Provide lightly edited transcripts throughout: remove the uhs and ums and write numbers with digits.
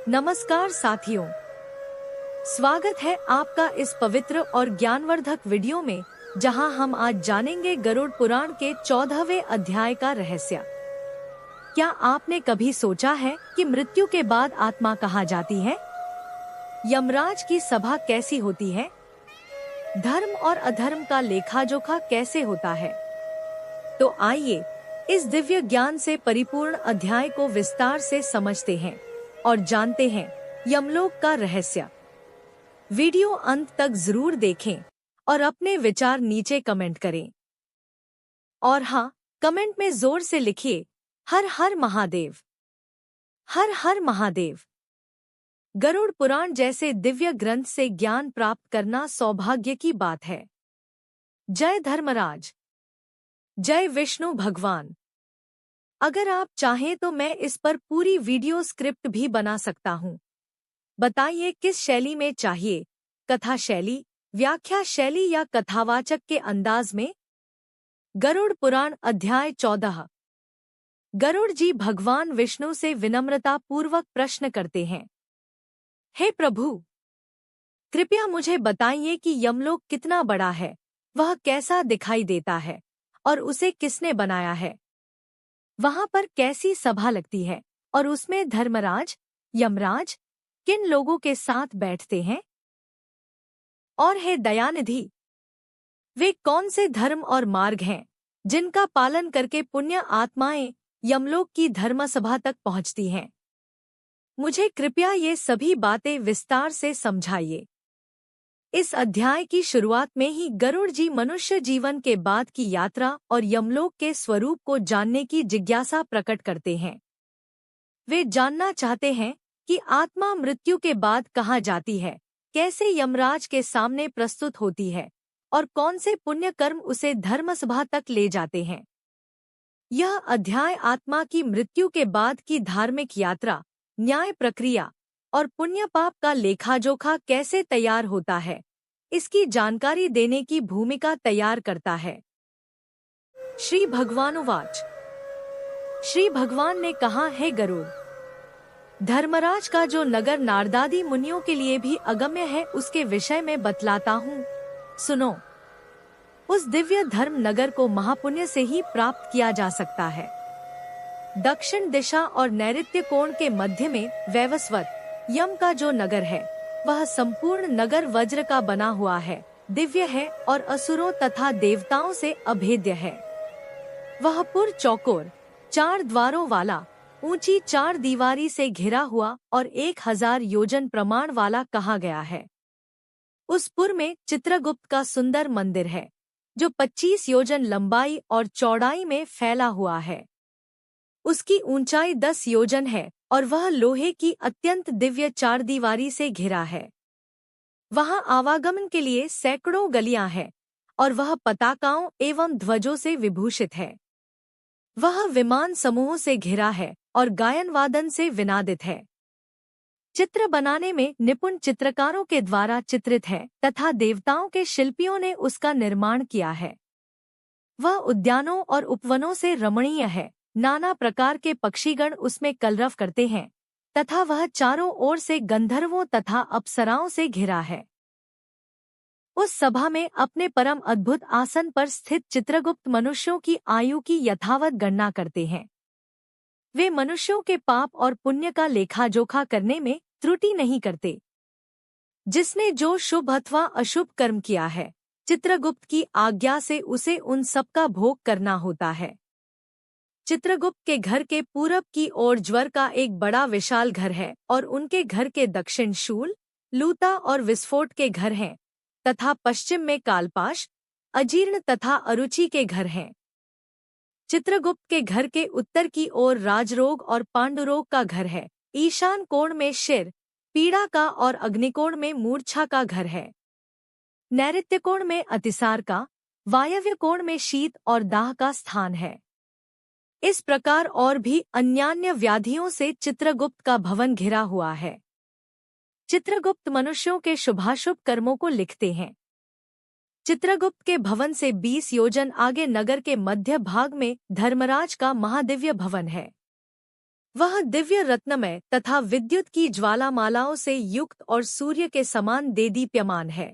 नमस्कार साथियों, स्वागत है आपका इस पवित्र और ज्ञानवर्धक वीडियो में, जहां हम आज जानेंगे गरुड़ पुराण के 14वें अध्याय का रहस्य। क्या आपने कभी सोचा है कि मृत्यु के बाद आत्मा कहाँ जाती है? यमराज की सभा कैसी होती है? धर्म और अधर्म का लेखा-जोखा कैसे होता है? तो आइए इस दिव्य ज्ञान से परिपूर्ण अध्याय को विस्तार से समझते हैं और जानते हैं यमलोक का रहस्य। वीडियो अंत तक जरूर देखें और अपने विचार नीचे कमेंट करें। और हाँ, कमेंट में जोर से लिखिए, हर हर महादेव, हर हर महादेव। गरुड़ पुराण जैसे दिव्य ग्रंथ से ज्ञान प्राप्त करना सौभाग्य की बात है। जय धर्मराज, जय विष्णु भगवान। अगर आप चाहें तो मैं इस पर पूरी वीडियो स्क्रिप्ट भी बना सकता हूँ। बताइए किस शैली में चाहिए, कथा शैली, व्याख्या शैली या कथावाचक के अंदाज में? गरुड़ पुराण अध्याय 14। गरुड़ जी भगवान विष्णु से विनम्रता पूर्वक प्रश्न करते हैं। हे प्रभु, कृपया मुझे बताइए कि यमलोक कितना बड़ा है, वह कैसा दिखाई देता है और उसे किसने बनाया है? वहां पर कैसी सभा लगती है और उसमें धर्मराज, यमराज किन लोगों के साथ बैठते हैं? और हे दयानिधि, वे कौन से धर्म और मार्ग हैं जिनका पालन करके पुण्य आत्माएं यमलोक की धर्मसभा तक पहुंचती हैं? मुझे कृपया ये सभी बातें विस्तार से समझाइए। इस अध्याय की शुरुआत में ही गरुड़ जी मनुष्य जीवन के बाद की यात्रा और यमलोक के स्वरूप को जानने की जिज्ञासा प्रकट करते हैं। वे जानना चाहते हैं कि आत्मा मृत्यु के बाद कहाँ जाती है, कैसे यमराज के सामने प्रस्तुत होती है और कौन से पुण्य कर्म उसे धर्मसभा तक ले जाते हैं। यह अध्याय आत्मा की मृत्यु के बाद की धार्मिक यात्रा, न्याय प्रक्रिया और पुण्य पाप का लेखाजोखा कैसे तैयार होता है, इसकी जानकारी देने की भूमिका तैयार करता है। श्री भगवानुवाच। श्री भगवान ने कहा, है गरुड़, धर्मराज का जो नगर नारदादि मुनियों के लिए भी अगम्य है, उसके विषय में बतलाता हूँ, सुनो। उस दिव्य धर्म नगर को महापुण्य से ही प्राप्त किया जा सकता है। दक्षिण दिशा और नैऋत्य कोण के मध्य में वैवस्वत यम का जो नगर है, वह संपूर्ण नगर वज्र का बना हुआ है, दिव्य है और असुरों तथा देवताओं से अभेद्य है। वह पुर चौकोर, 4 द्वारों वाला, ऊंची 4 दीवारी से घिरा हुआ और 1000 योजन प्रमाण वाला कहा गया है। उस पुर में चित्रगुप्त का सुंदर मंदिर है, जो 25 योजन लंबाई और चौड़ाई में फैला हुआ है। उसकी ऊंचाई 10 योजन है और वह लोहे की अत्यंत दिव्य 4 दीवारी से घिरा है। वहां आवागमन के लिए सैकड़ों गलियां हैं और वह पताकाओं एवं ध्वजों से विभूषित है। वह विमान समूहों से घिरा है और गायन वादन से विनादित है। चित्र बनाने में निपुण चित्रकारों के द्वारा चित्रित है तथा देवताओं के शिल्पियों ने उसका निर्माण किया है। वह उद्यानों और उपवनों से रमणीय है, नाना प्रकार के पक्षीगण उसमें कलरव करते हैं तथा वह चारों ओर से गंधर्वों तथा अप्सराओं से घिरा है। उस सभा में अपने परम अद्भुत आसन पर स्थित चित्रगुप्त मनुष्यों की आयु की यथावत गणना करते हैं। वे मनुष्यों के पाप और पुण्य का लेखाजोखा करने में त्रुटि नहीं करते। जिसने जो शुभ अथवा अशुभ कर्म किया है, चित्रगुप्त की आज्ञा से उसे उन सब का भोग करना होता है। चित्रगुप्त के घर के पूरब की ओर ज्वर का एक बड़ा विशाल घर है और उनके घर के दक्षिण शूल, लूता और विस्फोट के घर हैं तथा पश्चिम में कालपाश, अजीर्ण तथा अरुचि के घर हैं। चित्रगुप्त के घर के उत्तर की ओर राजरोग और पांडुरोग का घर है। ईशान कोण में शिर, पीड़ा का और अग्निकोण में मूर्छा का घर है। नैऋत्य कोण में अतिसार का, वायव्य कोण में शीत और दाह का स्थान है। इस प्रकार और भी अन्यान्य व्याधियों से चित्रगुप्त का भवन घिरा हुआ है। चित्रगुप्त मनुष्यों के शुभाशुभ कर्मों को लिखते हैं। चित्रगुप्त के भवन से 20 योजन आगे नगर के मध्य भाग में धर्मराज का महादिव्य भवन है। वह दिव्य रत्नमय तथा विद्युत की ज्वालामालाओं से युक्त और सूर्य के समान देदीप्यमान है।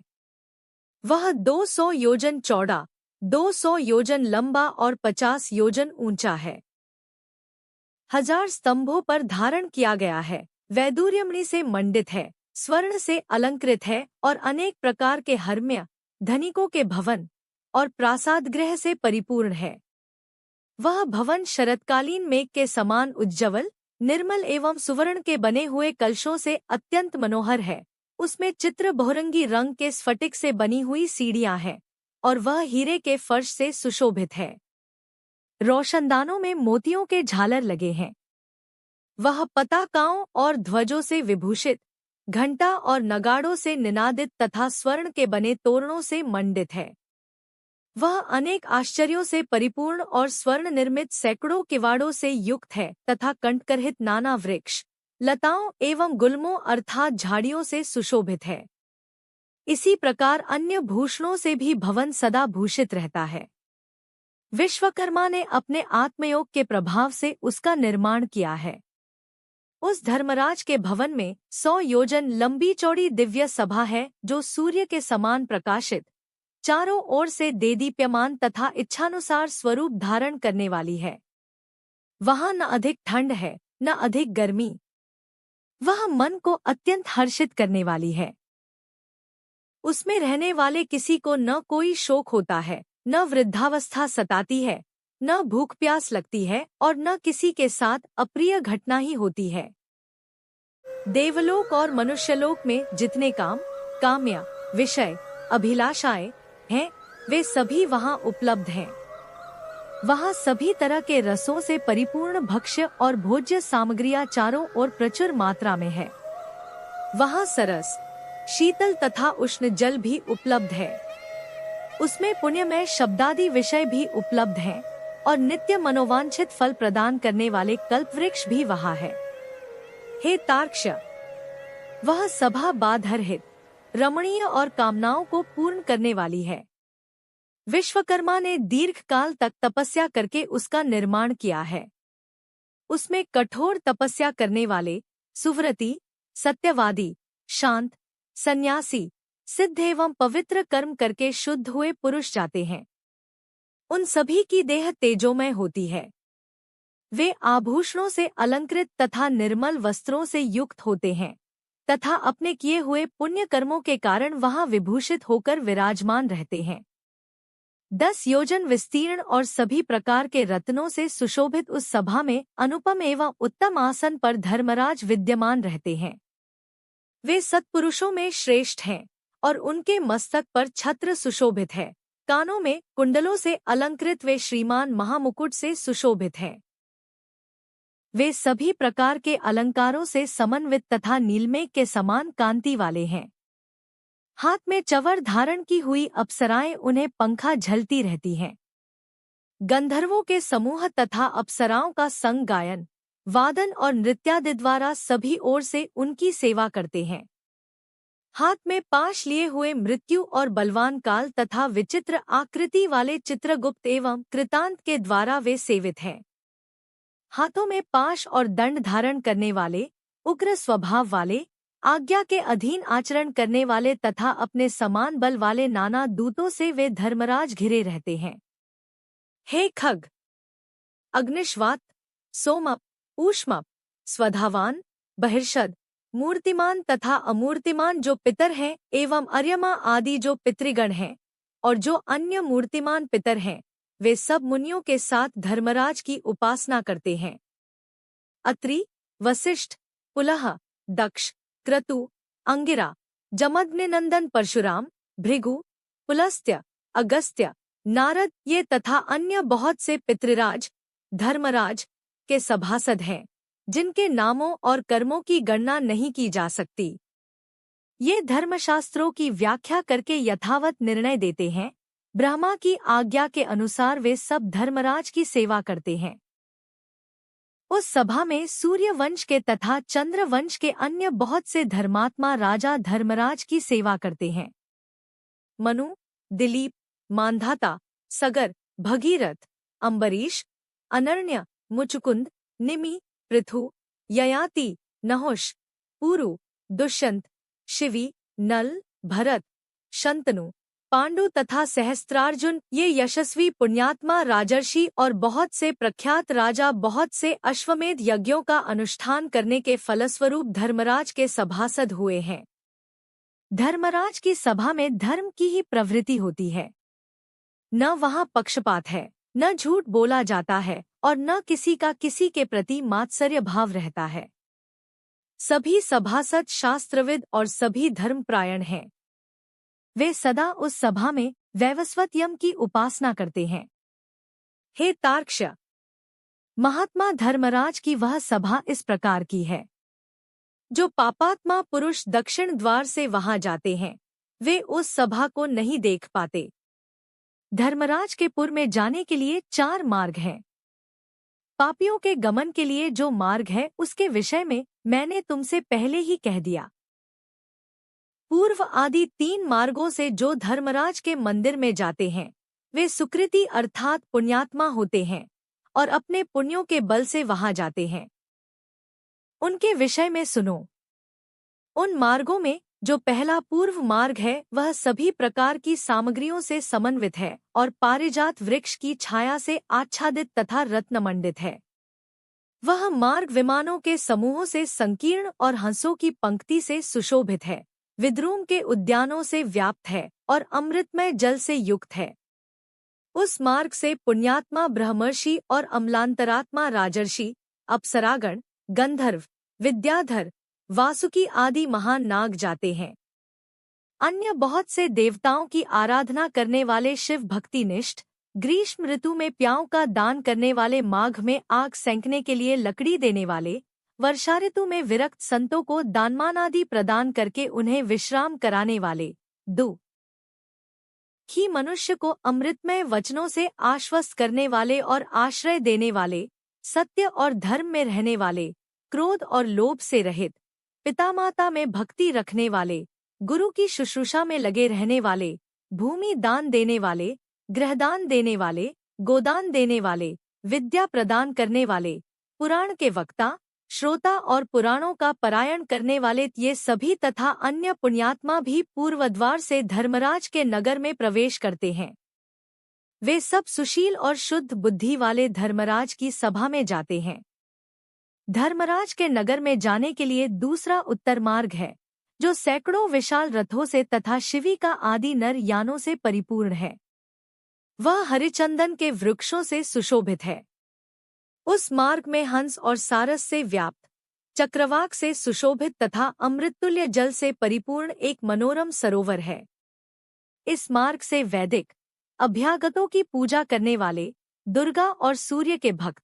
वह 200 योजन चौड़ा, 200 योजन लंबा और 50 योजन ऊंचा है। 1000 स्तंभों पर धारण किया गया है। वैदूर्यमणि से मंडित है, स्वर्ण से अलंकृत है और अनेक प्रकार के हर्म्य, धनिकों के भवन और प्रासाद गृह से परिपूर्ण है। वह भवन शरतकालीन मेघ के समान उज्ज्वल, निर्मल एवं सुवर्ण के बने हुए कलशों से अत्यंत मनोहर है। उसमें चित्र बहुरंगी रंग के स्फटिक से बनी हुई सीढ़ियां हैं और वह हीरे के फर्श से सुशोभित है। रोशनदानों में मोतियों के झालर लगे हैं। वह पताकाओं और ध्वजों से विभूषित, घंटा और नगाड़ों से निनादित तथा स्वर्ण के बने तोरणों से मंडित है। वह अनेक आश्चर्यों से परिपूर्ण और स्वर्ण निर्मित सैकड़ों किवाड़ों से युक्त है तथा कंटकरहित नाना वृक्ष, लताओं एवं गुल्मों अर्थात झाड़ियों से सुशोभित है। इसी प्रकार अन्य भूषणों से भी भवन सदा भूषित रहता है। विश्वकर्मा ने अपने आत्मयोग के प्रभाव से उसका निर्माण किया है। उस धर्मराज के भवन में 100 योजन लंबी चौड़ी दिव्य सभा है जो सूर्य के समान प्रकाशित, चारों ओर से देदीप्यमान तथा इच्छानुसार स्वरूप धारण करने वाली है। वहां न अधिक ठंड है न अधिक गर्मी। वह मन को अत्यंत हर्षित करने वाली है। उसमें रहने वाले किसी को न कोई शोक होता है, न वृद्धावस्था सताती है, न भूख प्यास लगती है और न किसी के साथ अप्रिय घटना ही होती है। देवलोक और मनुष्यलोक में जितने काम, काम्य, विषय, अभिलाषाएं हैं, वे सभी वहां उपलब्ध हैं। वहां सभी तरह के रसों से परिपूर्ण भक्ष्य और भोज्य सामग्रियां चारों ओर प्रचुर मात्रा में है। वहां सरस, शीतल तथा उष्ण जल भी उपलब्ध है। उसमें पुण्यमय शब्दादि विषय भी उपलब्ध हैं और नित्य मनोवांछित फल प्रदान करने वाले कल्पवृक्ष भी वहां है। हे तार्क्ष, वह सभा बाधरहित, रमणीय और कामनाओं को पूर्ण करने वाली है। विश्वकर्मा ने दीर्घ काल तक तपस्या करके उसका निर्माण किया है। उसमें कठोर तपस्या करने वाले, सुव्रती, सत्यवादी, शांत, सन्यासी, सिद्ध एवं पवित्र कर्म करके शुद्ध हुए पुरुष जाते हैं। उन सभी की देह तेजोमय होती है। वे आभूषणों से अलंकृत तथा निर्मल वस्त्रों से युक्त होते हैं तथा अपने किए हुए पुण्य कर्मों के कारण वहां विभूषित होकर विराजमान रहते हैं। 10 योजन विस्तीर्ण और सभी प्रकार के रत्नों से सुशोभित उस सभा में अनुपम एवं उत्तम आसन पर धर्मराज विद्यमान रहते हैं। वे सत्पुरुषों में श्रेष्ठ हैं और उनके मस्तक पर छत्र सुशोभित है। कानों में कुंडलों से अलंकृत वे श्रीमान महामुकुट से सुशोभित हैं। वे सभी प्रकार के अलंकारों से समन्वित तथा नीलमेघ के समान कांति वाले हैं। हाथ में चवर धारण की हुई अप्सराएं उन्हें पंखा झलती रहती हैं। गंधर्वों के समूह तथा अप्सराओं का संग गायन, वादन और नृत्यादि द्वारा सभी ओर से उनकी सेवा करते हैं। हाथ में पाश लिए हुए मृत्यु और बलवान काल तथा विचित्र आकृति वाले चित्रगुप्त एवं कृतांत के द्वारा वे सेवित हैं। हाथों में पाश और दंड धारण करने वाले, उग्र स्वभाव वाले, आज्ञा के अधीन आचरण करने वाले तथा अपने समान बल वाले नाना दूतों से वे धर्मराज घिरे रहते हैं। हे खग, अग्निश्वात, सोमप, ऊष्मप, स्वधावान, बहिर्षद, मूर्तिमान तथा अमूर्तिमान जो पितर हैं एवं अर्यमा आदि जो पितृगण हैं और जो अन्य मूर्तिमान पितर हैं, वे सब मुनियों के साथ धर्मराज की उपासना करते हैं। अत्रि, वशिष्ठ, पुलह, दक्ष, क्रतु, अंगिरा, जमदग्निनंदन परशुराम, भृगु, पुलस्त्य, अगस्त्य, नारद ये तथा अन्य बहुत से पितृराज धर्मराज के सभासद हैं, जिनके नामों और कर्मों की गणना नहीं की जा सकती। ये धर्मशास्त्रों की व्याख्या करके यथावत निर्णय देते हैं। ब्रह्मा की आज्ञा के अनुसार वे सब धर्मराज की सेवा करते हैं। उस सभा में सूर्य वंश के तथा चंद्र वंश के अन्य बहुत से धर्मात्मा राजा धर्मराज की सेवा करते हैं। मनु, दिलीप, मांधाता, सगर, भगीरथ, अम्बरीश, अनर्ण्य, मुचुकुंद, निमि, पृथु, ययाति, नहुष, पुरु, दुष्यंत, शिवी, नल, भरत, शंतनु, पांडु तथा सहस्त्रार्जुन ये यशस्वी पुण्यात्मा राजर्षि और बहुत से प्रख्यात राजा बहुत से अश्वमेध यज्ञों का अनुष्ठान करने के फलस्वरूप धर्मराज के सभासद हुए हैं। धर्मराज की सभा में धर्म की ही प्रवृत्ति होती है। न वहाँ पक्षपात है, न झूठ बोला जाता है और न किसी का किसी के प्रति मात्सर्य भाव रहता है। सभी सभासद शास्त्रविद और सभी धर्मपरायण हैं। वे सदा उस सभा में वैवस्वत यम की उपासना करते हैं। हे तार्क्ष्य, महात्मा धर्मराज की वह सभा इस प्रकार की है। जो पापात्मा पुरुष दक्षिण द्वार से वहां जाते हैं वे उस सभा को नहीं देख पाते। धर्मराज के पुर में जाने के लिए 4 मार्ग हैं। पापियों के गमन के लिए जो मार्ग है उसके विषय में मैंने तुमसे पहले ही कह दिया। पूर्व आदि 3 मार्गों से जो धर्मराज के मंदिर में जाते हैं वे सुकृति अर्थात पुण्यात्मा होते हैं और अपने पुण्यों के बल से वहां जाते हैं। उनके विषय में सुनो। उन मार्गों में जो पहला पूर्व मार्ग है वह सभी प्रकार की सामग्रियों से समन्वित है और पारिजात वृक्ष की छाया से आच्छादित तथा रत्नमंडित है। वह मार्ग विमानों के समूहों से संकीर्ण और हंसों की पंक्ति से सुशोभित है, विद्रुम के उद्यानों से व्याप्त है और अमृतमय जल से युक्त है। उस मार्ग से पुण्यात्मा ब्रह्मर्षि और अम्लांतरात्मा राजर्षि, अप्सरागण, गंधर्व, विद्याधर, वासुकी आदि महान नाग जाते हैं। अन्य बहुत से देवताओं की आराधना करने वाले शिव भक्तिनिष्ठ, ग्रीष्म ऋतु में प्याओं का दान करने वाले, माघ में आग सेंकने के लिए लकड़ी देने वाले, वर्षा ऋतु में विरक्त संतों को दानमान आदि प्रदान करके उन्हें विश्राम कराने वाले, ही मनुष्य को अमृतमय वचनों से आश्वस्त करने वाले और आश्रय देने वाले, सत्य और धर्म में रहने वाले, क्रोध और लोभ से रहित, पितामाता में भक्ति रखने वाले, गुरु की शुश्रूषा में लगे रहने वाले, भूमि दान देने वाले, गृहदान देने वाले, गोदान देने वाले, विद्या प्रदान करने वाले, पुराण के वक्ता, श्रोता और पुराणों का पारायण करने वाले, ये सभी तथा अन्य पुण्यात्मा भी पूर्वद्वार से धर्मराज के नगर में प्रवेश करते हैं। वे सब सुशील और शुद्ध बुद्धि वाले धर्मराज की सभा में जाते हैं। धर्मराज के नगर में जाने के लिए दूसरा उत्तर मार्ग है जो सैकड़ों विशाल रथों से तथा शिवी का आदि नर यानों से परिपूर्ण है। वह हरिचंदन के वृक्षों से सुशोभित है। उस मार्ग में हंस और सारस से व्याप्त, चक्रवाक से सुशोभित तथा अमृततुल्य जल से परिपूर्ण एक मनोरम सरोवर है। इस मार्ग से वैदिक अभ्यागतों की पूजा करने वाले, दुर्गा और सूर्य के भक्त,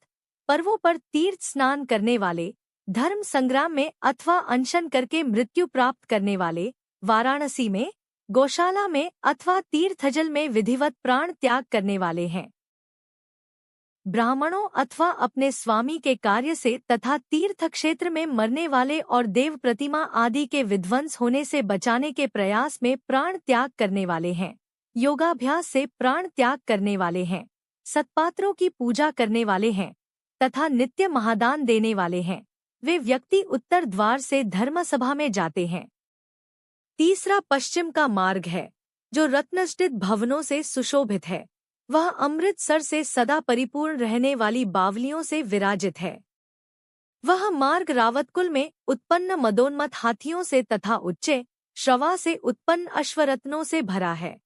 पर्वों पर तीर्थ स्नान करने वाले, धर्म संग्राम में अथवा अनशन करके मृत्यु प्राप्त करने वाले, वाराणसी में, गौशाला में अथवा तीर्थजल में विधिवत प्राण त्याग करने वाले हैं। ब्राह्मणों अथवा अपने स्वामी के कार्य से तथा तीर्थ क्षेत्र में मरने वाले और देव प्रतिमा आदि के विध्वंस होने से बचाने के प्रयास में प्राण त्याग करने वाले हैं। योगाभ्यास से प्राण त्याग करने वाले हैं, सत्पात्रों की पूजा करने वाले हैं तथा नित्य महादान देने वाले हैं। वे व्यक्ति उत्तर द्वार से धर्मसभा में जाते हैं। तीसरा पश्चिम का मार्ग है जो रत्नजटित भवनों से सुशोभित है। वह अमृतसर से सदा परिपूर्ण रहने वाली बावलियों से विराजित है। वह मार्ग रावतकुल में उत्पन्न मदोन्मत्त हाथियों से तथा उच्चे श्रवा से उत्पन्न अश्वरत्नों से भरा है।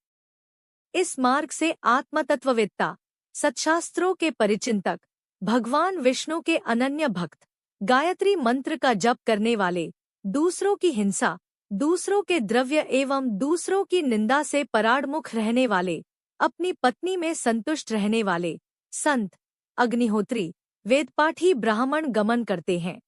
इस मार्ग से आत्मतत्ववेत्ता, सत्शास्त्रों के परिचिंतक, भगवान विष्णु के अनन्य भक्त, गायत्री मंत्र का जप करने वाले, दूसरों की हिंसा, दूसरों के द्रव्य एवं दूसरों की निंदा से पराडमुख रहने वाले, अपनी पत्नी में संतुष्ट रहने वाले, संत, अग्निहोत्री, वेदपाठी ब्राह्मण गमन करते हैं।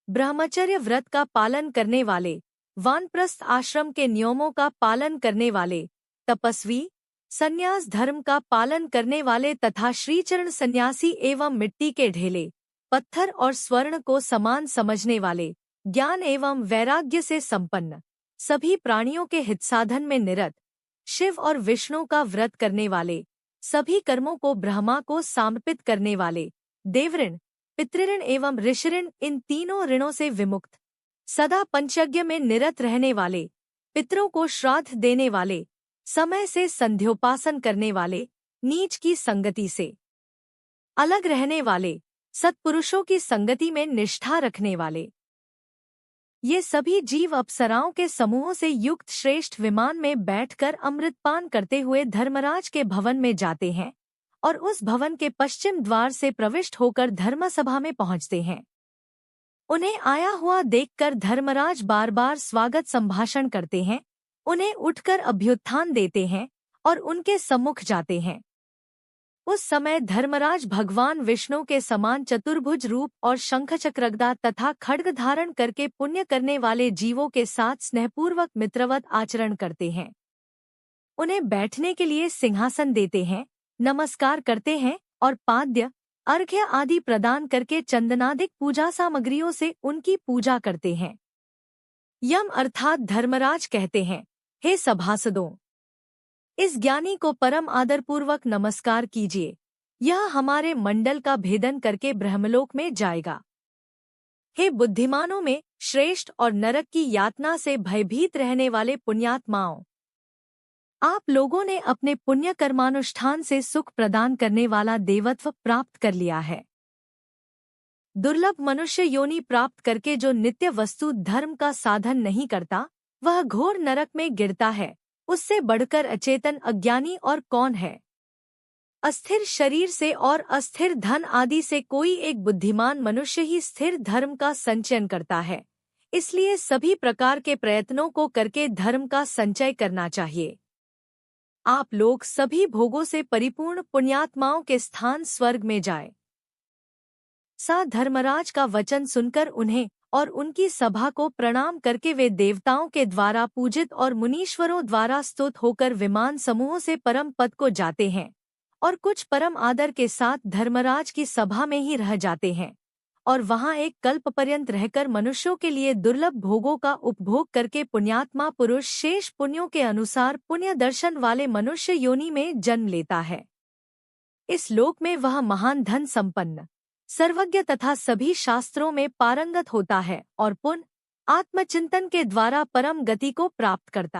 ब्रह्मचर्य व्रत का पालन करने वाले, वानप्रस्थ आश्रम के नियमों का पालन करने वाले, तपस्वी, संन्यास धर्म का पालन करने वाले तथा श्रीचरण सन्यासी एवं मिट्टी के ढेले, पत्थर और स्वर्ण को समान समझने वाले, ज्ञान एवं वैराग्य से संपन्न, सभी प्राणियों के हितसाधन में निरत, शिव और विष्णु का व्रत करने वाले, सभी कर्मों को ब्रह्मा को समर्पित करने वाले, देवऋण, पितृऋण एवं ऋषिऋण, इन तीनों ऋणों से विमुक्त, सदा पंचयज्ञ में निरत रहने वाले, पितरों को श्राद्ध देने वाले, समय से संध्योपासन करने वाले, नीच की संगति से अलग रहने वाले, सत्पुरुषों की संगति में निष्ठा रखने वाले, ये सभी जीव अप्सराओं के समूहों से युक्त श्रेष्ठ विमान में बैठकर अमृतपान करते हुए धर्मराज के भवन में जाते हैं और उस भवन के पश्चिम द्वार से प्रविष्ट होकर धर्मसभा में पहुंचते हैं। उन्हें आया हुआ देखकर धर्मराज बार बार स्वागत संभाषण करते हैं, उन्हें उठकर अभ्युत्थान देते हैं और उनके सम्मुख जाते हैं। उस समय धर्मराज भगवान विष्णु के समान चतुर्भुज रूप और शंखचक्रगदा तथा खड्ग धारण करके पुण्य करने वाले जीवों के साथ स्नेहपूर्वक मित्रवत आचरण करते हैं। उन्हें बैठने के लिए सिंहासन देते हैं, नमस्कार करते हैं और पाद्य, अर्घ्य आदि प्रदान करके चंदनादिक पूजा सामग्रियों से उनकी पूजा करते हैं। यम अर्थात धर्मराज कहते हैं, हे सभासदों, इस ज्ञानी को परम आदरपूर्वक नमस्कार कीजिए, यह हमारे मंडल का भेदन करके ब्रह्मलोक में जाएगा। हे बुद्धिमानों में श्रेष्ठ और नरक की यातना से भयभीत रहने वाले पुण्यात्माओं, आप लोगों ने अपने पुण्य कर्मानुष्ठान से सुख प्रदान करने वाला देवत्व प्राप्त कर लिया है। दुर्लभ मनुष्य योनि प्राप्त करके जो नित्य वस्तु धर्म का साधन नहीं करता, वह घोर नरक में गिरता है। उससे बढ़कर अचेतन अज्ञानी और कौन है? अस्थिर शरीर से और अस्थिर धन आदि से कोई एक बुद्धिमान मनुष्य ही स्थिर धर्म का संचयन करता है। इसलिए सभी प्रकार के प्रयत्नों को करके धर्म का संचय करना चाहिए। आप लोग सभी भोगों से परिपूर्ण पुण्यात्माओं के स्थान स्वर्ग में जाए। सा धर्मराज का वचन सुनकर उन्हें और उनकी सभा को प्रणाम करके वे देवताओं के द्वारा पूजित और मुनीश्वरों द्वारा स्तुत होकर विमान समूहों से परम पद को जाते हैं और कुछ परम आदर के साथ धर्मराज की सभा में ही रह जाते हैं और वहां एक कल्प पर्यंत रहकर मनुष्यों के लिए दुर्लभ भोगों का उपभोग करके पुण्यात्मा पुरुष शेष पुण्यों के अनुसार पुण्य दर्शन वाले मनुष्य योनि में जन्म लेता है। इस लोक में वह महान धन संपन्न, सर्वज्ञ तथा सभी शास्त्रों में पारंगत होता है और पुण्य आत्मचिंतन के द्वारा परम गति को प्राप्त करता है।